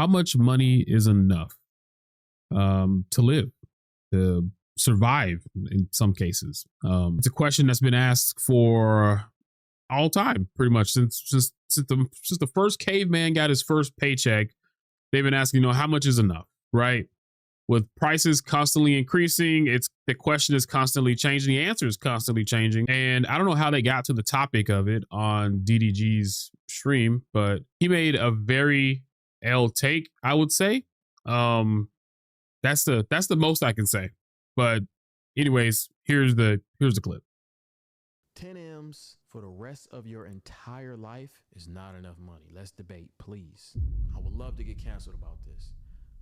How much money is enough to live, to survive in some cases? It's a question that's been asked for all time, pretty much since the first caveman got his first paycheck. They've been asking, how much is enough, right? With prices constantly increasing, the question is constantly changing. The answer is constantly changing. And I don't know how they got to the topic of it on DDG's stream, but he made a very L take, I would say. That's the most I can say. But anyways, here's the clip. 10 M's for the rest of your entire life is not enough money. Let's debate, please. I would love to get canceled about this.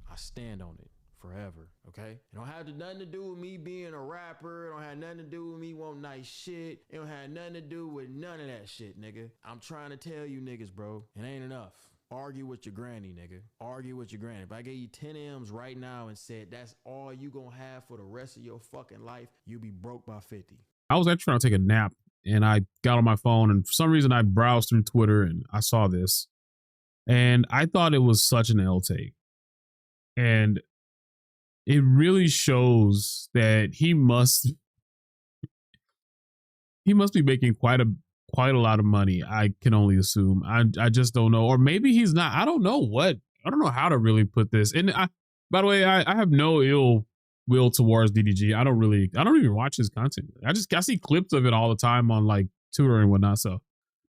I stand on it forever, okay? It don't have nothing to do with me being a rapper. It don't have nothing to do with me wanting nice shit. It don't have nothing to do with none of that shit, nigga. I'm trying to tell you niggas, bro, it ain't enough. Argue with your granny, nigga. Argue with your granny. If I gave you 10 M's right now and said that's all you gonna have for the rest of your fucking life, you'll be broke by 50. I was actually trying to take a nap and I got on my phone and for some reason I browsed through Twitter and I saw this and I thought it was such an L take. And it really shows that he must be making quite a lot of money. I can only assume. I just don't know. Or maybe he's not. I don't know how to really put this. And by the way, I have no ill will towards DDG. I don't even watch his content. I see clips of it all the time on like Twitter and whatnot. So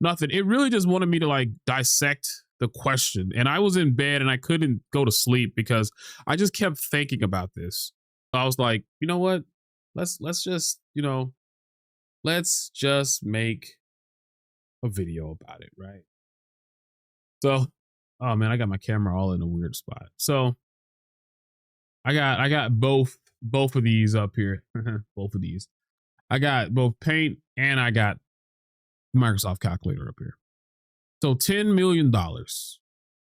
nothing. It really just wanted me to like dissect the question. And I was in bed and I couldn't go to sleep because I just kept thinking about this. So I was like, you know what? Let's just make a video about it, right? So, oh man, I got my camera all in a weird spot. So I got both of these up here. Both of these. I got both Paint and I got Microsoft Calculator up here. So $10 million.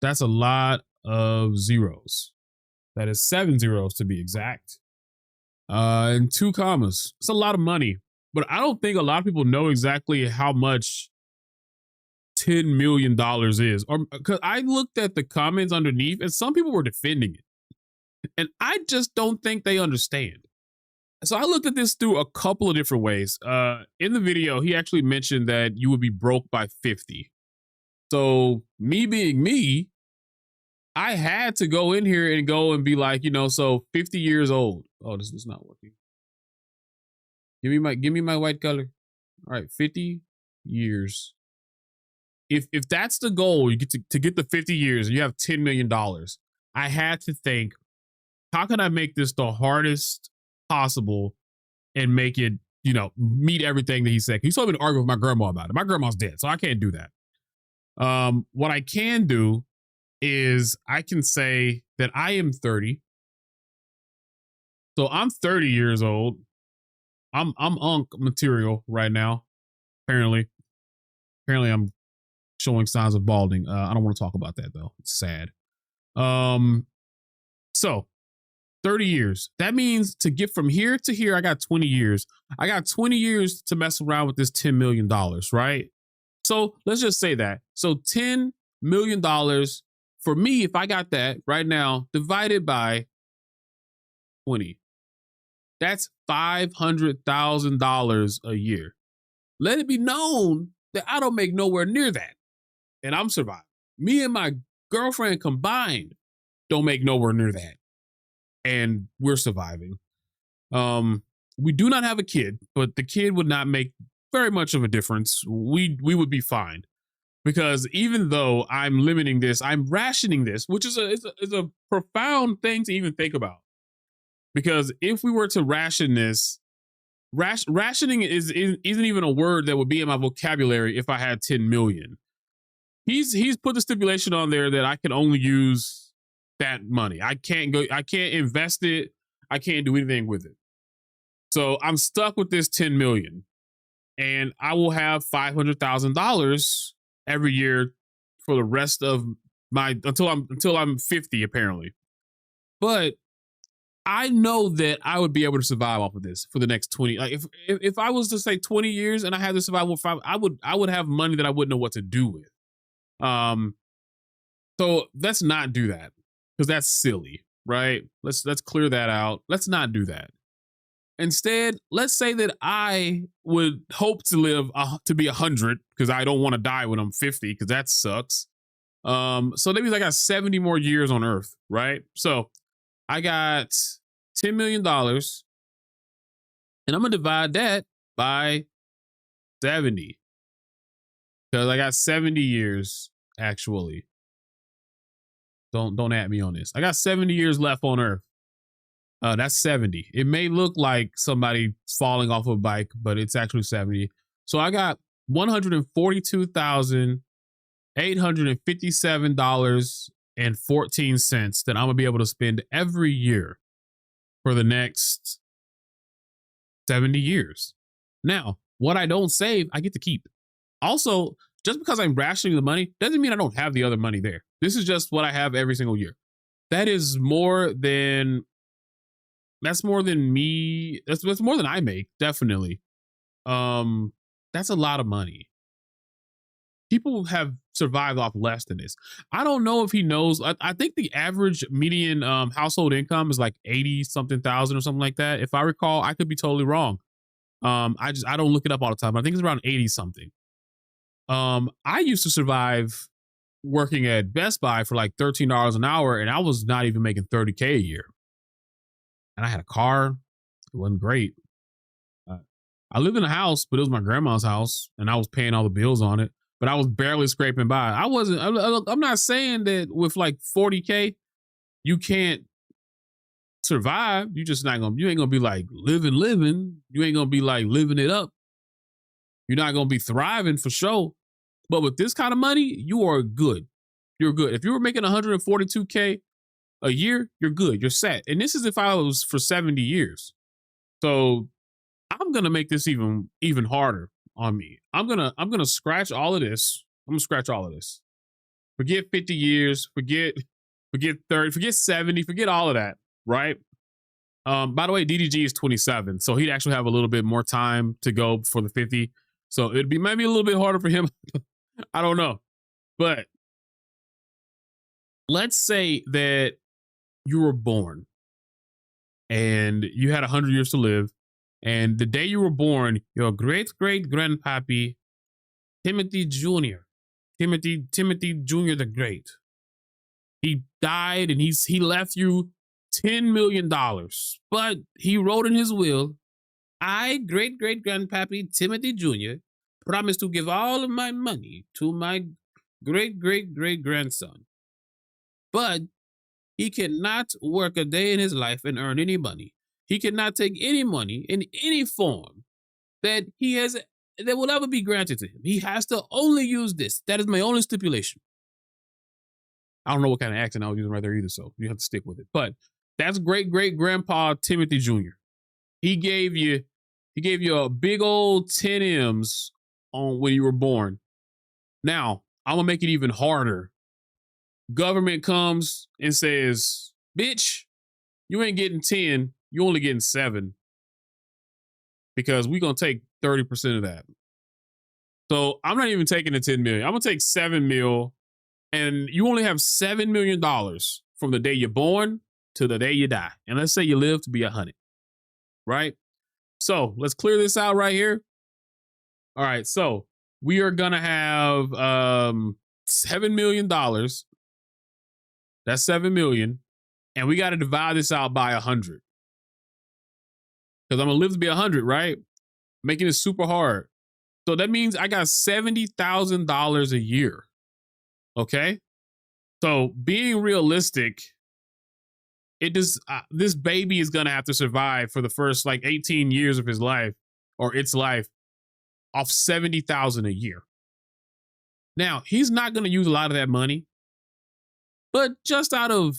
That's a lot of zeros. That is 7 zeros to be exact. And 2 commas. It's a lot of money. But I don't think a lot of people know exactly how much $10 million is. Or because I looked at the comments underneath and some people were defending it. And I just don't think they understand. So I looked at this through a couple of different ways. In the video, he actually mentioned that you would be broke by 50. So me being me, I had to go in here and be like, so 50 years old. Oh, this is not working. Give me my white color. All right, 50 years. If that's the goal, you get to get the 50 years, and you have $10 million. I had to think, how can I make this the hardest possible and make it, meet everything that he said? He told me to argue with my grandma about it. My grandma's dead, so I can't do that. What I can do is I can say that I am 30. So I'm 30 years old. I'm unk material right now. Apparently I'm showing signs of balding. I don't want to talk about that though. It's sad. So 30 years. That means to get from here to here, I got 20 years. I got 20 years to mess around with this $10 million, right? So let's just say that. So $10 million for me, if I got that right now, divided by 20, that's $500,000 a year. Let it be known that I don't make nowhere near that. And I'm surviving. Me and my girlfriend combined don't make nowhere near that. And we're surviving. We do not have a kid, but the kid would not make very much of a difference. We would be fine. Because even though I'm limiting this, I'm rationing this, which is a profound thing to even think about. Because if we were to ration this, rationing isn't even a word that would be in my vocabulary if I had 10 million. He's put the stipulation on there that I can only use that money. I can't invest it. I can't do anything with it. So I'm stuck with this 10 million and I will have $500,000 every year for the rest of until I'm 50 apparently. But I know that I would be able to survive off of this for the next 20. Like if I was to say 20 years and I had to survive with 5, I would have money that I wouldn't know what to do with. So let's not do that. because that's silly, right? Let's clear that out. Let's not do that. Instead, let's say that I would hope to live to be 100 because I don't want to die when I'm 50 because that sucks. So that means I got 70 more years on Earth, right? So I got $10 million, and I'm gonna divide that by 70 because I got 70 years actually. Don't at me on this. I got 70 years left on Earth. That's 70. It may look like somebody falling off a bike, but it's actually 70. So I got $142,857.14 that I'm gonna be able to spend every year for the next 70 years. Now, what I don't save, I get to keep. Also, just because I'm rationing the money doesn't mean I don't have the other money there. This is just what I have every single year. That is more than that's more than me. That's more than I make, definitely. Um, that's a lot of money. People have survived off less than this. I don't know if he knows. I think the average median household income is like 80 something thousand or something like that. If I recall, I could be totally wrong. I don't look it up all the time. I think it's around 80 something. I used to survive working at Best Buy for like $13 an hour, and I was not even making 30K a year. And I had a car. It wasn't great. Uh, I lived in a house, but it was my grandma's house, and I was paying all the bills on it. But I was barely scraping by. I wasn't. I'm not saying that with like 40K, you can't survive. You just not gonna. You ain't gonna be like living. You ain't gonna be like living it up. You're not gonna be thriving for sure. But with this kind of money, you are good. You're good. If you were making 142K a year, you're good. You're set. And this is if I was for 70 years. So I'm gonna make this even harder on me. I'm gonna scratch all of this. I'm gonna scratch all of this. Forget 50 years. Forget 30. Forget 70. Forget all of that. Right. By the way, DDG is 27, so he'd actually have a little bit more time to go for the 50. So it'd be maybe a little bit harder for him. I don't know, but let's say that you were born and you had 100 years to live, and the day you were born, your great great grandpappy Timothy Jr. Timothy Jr. the Great, he died, and he left you $10 million, but he wrote in his will, I, great great grandpappy Timothy Jr., promise to give all of my money to my great great great grandson. But he cannot work a day in his life and earn any money. He cannot take any money in any form that he has that will ever be granted to him. He has to only use this. That is my only stipulation. I don't know what kind of accent I was using right there either, so you have to stick with it. But that's great great grandpa Timothy Jr. He gave you a big old 10 M's on when you were born. Now, I'm gonna make it even harder. Government comes and says, bitch, you ain't getting 10, you only getting 7. Because we're gonna take 30% of that. So I'm not even taking the 10 million. I'm gonna take 7 mil, and you only have $7 million from the day you're born to the day you die. And let's say you live to be 100, right? So let's clear this out right here. All right, so we are gonna have $7 million. That's 7 million, and we got to divide this out by 100 because I'm gonna live to be 100, right? Making it super hard. So that means I got $70,000 a year. Okay, so being realistic, it just this baby is gonna have to survive for the first like 18 years of his life or its life off 70,000 a year. Now he's not gonna use a lot of that money. But just to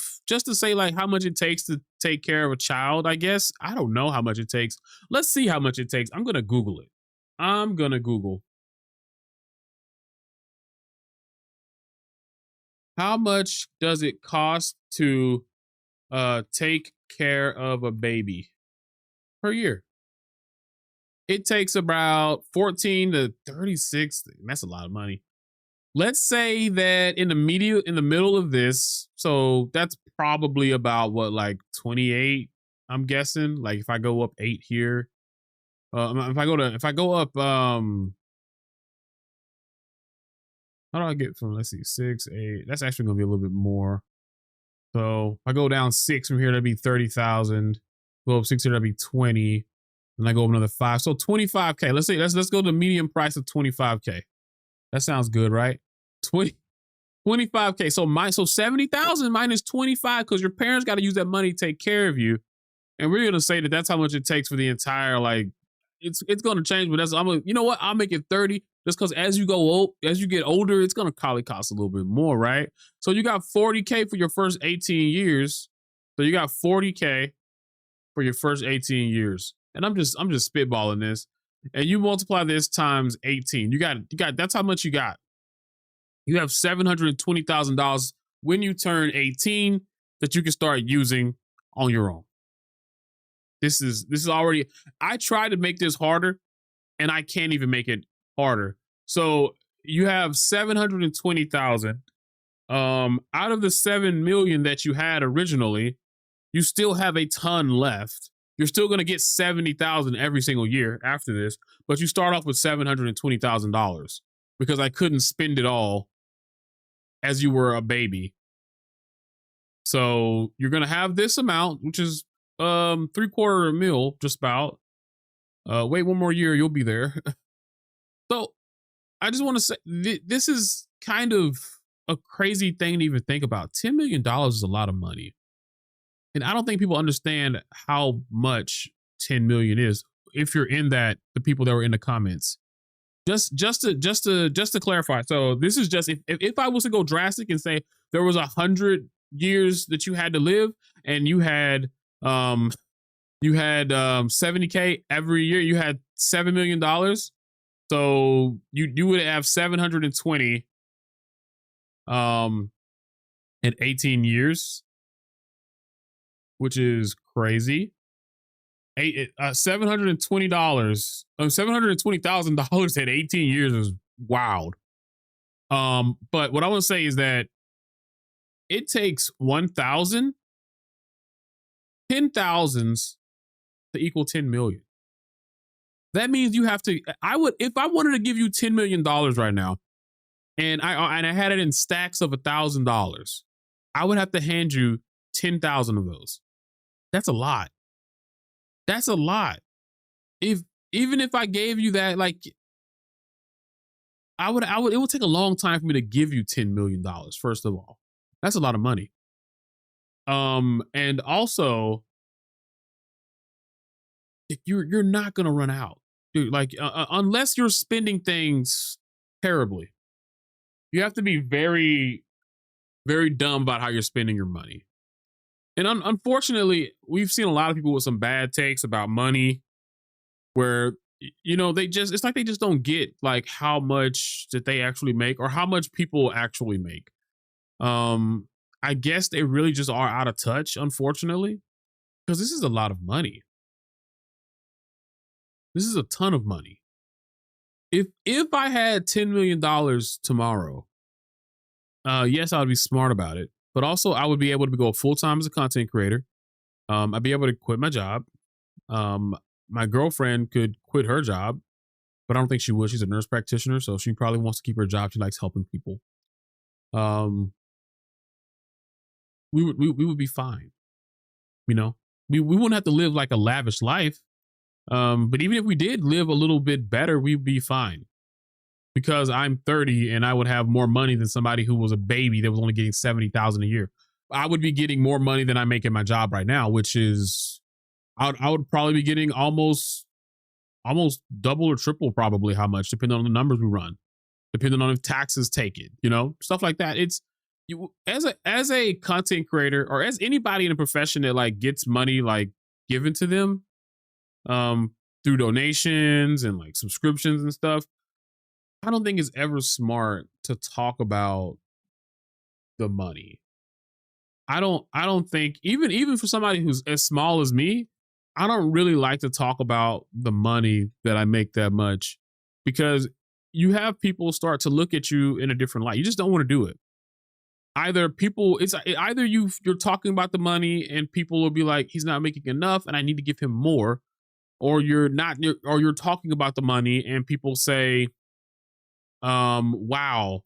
say like how much it takes to take care of a child, I guess. I don't know how much it takes. Let's see how much it takes. I'm going to Google it. I'm going to Google. How much does it cost to take care of a baby per year? It takes about 14 to 36. That's a lot of money. let's say that in the middle of this, so that's probably about what, like 28, I'm guessing. Like if I go up 8 here, if I go up how do I get from, let's see, 6, 8, that's actually gonna be a little bit more. So if I go down 6 from here, that'd be 30,000. Go up 6 here, that'd be 20. And I go up another 5. So 25K. Let's go to the median price of 25K. That sounds good, right? 20 25K. So 70,000 minus 25, because your parents got to use that money to take care of you. And we're gonna say that that's how much it takes for the entire, like, it's gonna change, but that's, I'm gonna, you know what? I'll make it 30, just because as you go old, as you get older, it's gonna probably cost a little bit more, right? So you got 40K for your first 18 years. So you got 40K for your first 18 years. And I'm just spitballing this. And you multiply this times 18. You got that's how much you got. You have $720,000 when you turn 18 that you can start using on your own. This is already, I tried to make this harder and I can't even make it harder. So you have 720,000 out of the 7 million that you had originally. You still have a ton left. You're still going to get 70,000 every single year after this, but you start off with $720,000 because I couldn't spend it all as you were a baby. So you're going to have this amount, which is 3/4 of a mil, just about. Wait one more year, you'll be there. So I just want to say this is kind of a crazy thing to even think about. $10 million is a lot of money. And I don't think people understand how much 10 million is. If you're in that, the people that were in the comments, just to clarify. So this is just, if I was to go drastic and say there was 100 years that you had to live, and you had 70K every year, you had $7 million. So you would have 720 in 18 years, which is crazy. $720, $720,000 at 18 years is wild. But what I want to say is that it takes 1,000, 10,000s to equal 10 million. That means you have to, if I wanted to give you $10 million right now, and I had it in stacks of $1,000, I would have to hand you 10,000 of those. That's a lot. That's a lot. Even if I gave you that, like, it would take a long time for me to give you $10 million. First of all, that's a lot of money. And also, you're not gonna run out, dude. Like, unless you're spending things terribly, you have to be very, very dumb about how you're spending your money. And unfortunately, we've seen a lot of people with some bad takes about money, where it's like they just don't get, like, how much that they actually make, or how much people actually make. I guess they really just are out of touch, unfortunately, because this is a lot of money. This is a ton of money. If I had $10 million tomorrow, yes, I would be smart about it, but also I would be able to go full time as a content creator. I'd be able to quit my job. My girlfriend could quit her job, but I don't think she would. She's a nurse practitioner, so she probably wants to keep her job. She likes helping people. We would be fine. We wouldn't have to live like a lavish life. But even if we did live a little bit better, we'd be fine, because I'm 30 and I would have more money than somebody who was a baby that was only getting 70,000 a year. I would be getting more money than I make in my job right now, which is, I would probably be getting almost double or triple, probably, how much, depending on the numbers we run, depending on if taxes take it, stuff like that. It's, you, as a content creator, or as anybody in a profession that, like, gets money, like, given to them through donations and, like, subscriptions and stuff, I don't think it's ever smart to talk about the money. I don't think, even for somebody who's as small as me, I don't really like to talk about the money that I make that much, because you have people start to look at you in a different light. You just don't want to do it. Either people, it's either you're talking about the money and people will be like, he's not making enough and I need to give him more, or you're not, or you're talking about the money and people say, wow,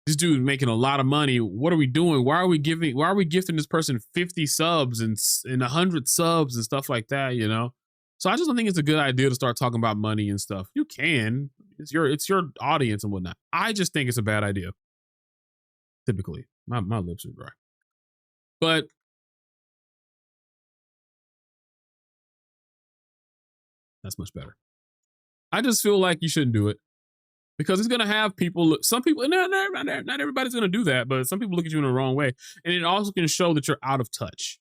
this dude making a lot of money. What are we doing? Why are we gifting this person 50 subs and 100 subs and stuff like that, you know? So I just don't think it's a good idea to start talking about money and stuff. You can, it's your audience and whatnot. I just think it's a bad idea. Typically, my lips are dry, but that's much better. I just feel like you shouldn't do it because it's gonna have people. Some people, not everybody's gonna do that, but some people look at you in the wrong way, and it also can show that you're out of touch.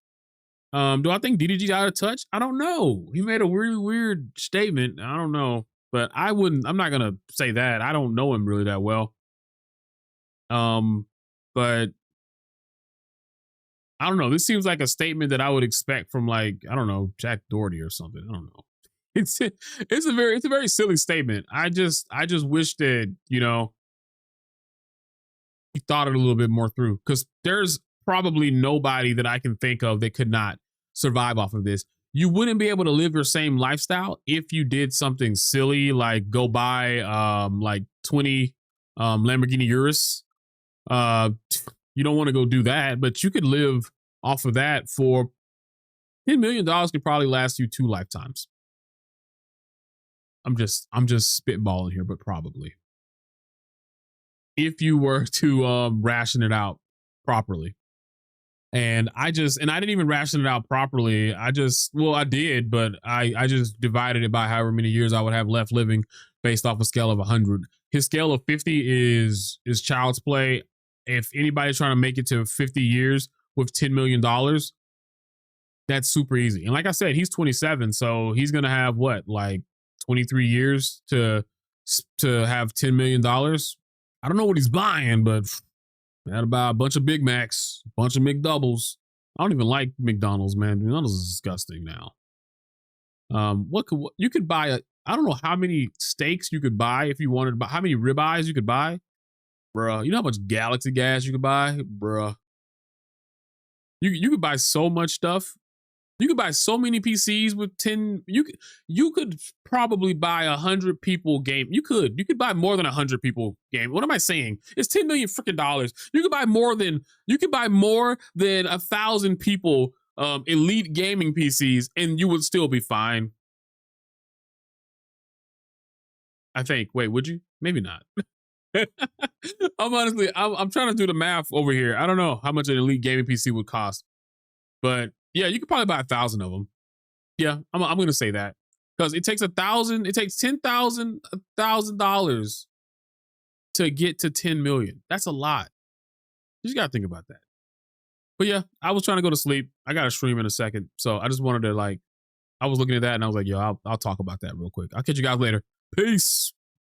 Do I think DDG's out of touch? I don't know. He made a really weird statement. I don't know, but I wouldn't. I'm not gonna say that. I don't know him really that well. But I don't know. This seems like a statement that I would expect from like, I don't know, Jack Doherty or something. I don't know. It's a very silly statement. I just wish that, you know, he thought it a little bit more through, because there's probably nobody that I can think of that could not survive off of this. You wouldn't be able to live your same lifestyle if you did something silly like go buy like 20 Lamborghini Urus. You don't want to go do that, but you could live off of that for $10 million could probably last you 2 lifetimes. I'm just spitballing here, but probably. If you were to ration it out properly. And I didn't even ration it out properly. I did, but I just divided it by however many years I would have left living based off a scale of 100. His scale of 50 is child's play. If anybody's trying to make it to 50 years with $10 million, that's super easy. And like I said, he's 27, so he's going to have what, like 23 years to have $10 million. I don't know what he's buying, but gotta buy a bunch of Big Macs, a bunch of McDoubles. I don't even like McDonald's, man. McDonald's is disgusting now. You could buy I don't know how many steaks you could buy if you wanted to buy, how many ribeyes you could buy, bruh. You know how much Galaxy gas you could buy, bruh. You could buy so much stuff. You could buy so many PCs with 10. You could probably buy 100 people game. You could buy more than 100 people game. What am I saying? It's 10 million freaking dollars. You could buy more than 1,000 people elite gaming PCs, and you would still be fine. I think. Wait, would you? Maybe not. I'm trying to do the math over here. I don't know how much an elite gaming PC would cost, but yeah, you could probably buy 1,000 of them. Yeah, I'm going to say that, because it takes $1,000 to get to 10 million. That's a lot. You just got to think about that. But yeah, I was trying to go to sleep. I got to stream in a second. So I just wanted to I was looking at that and I was like, yo, I'll talk about that real quick. I'll catch you guys later. Peace.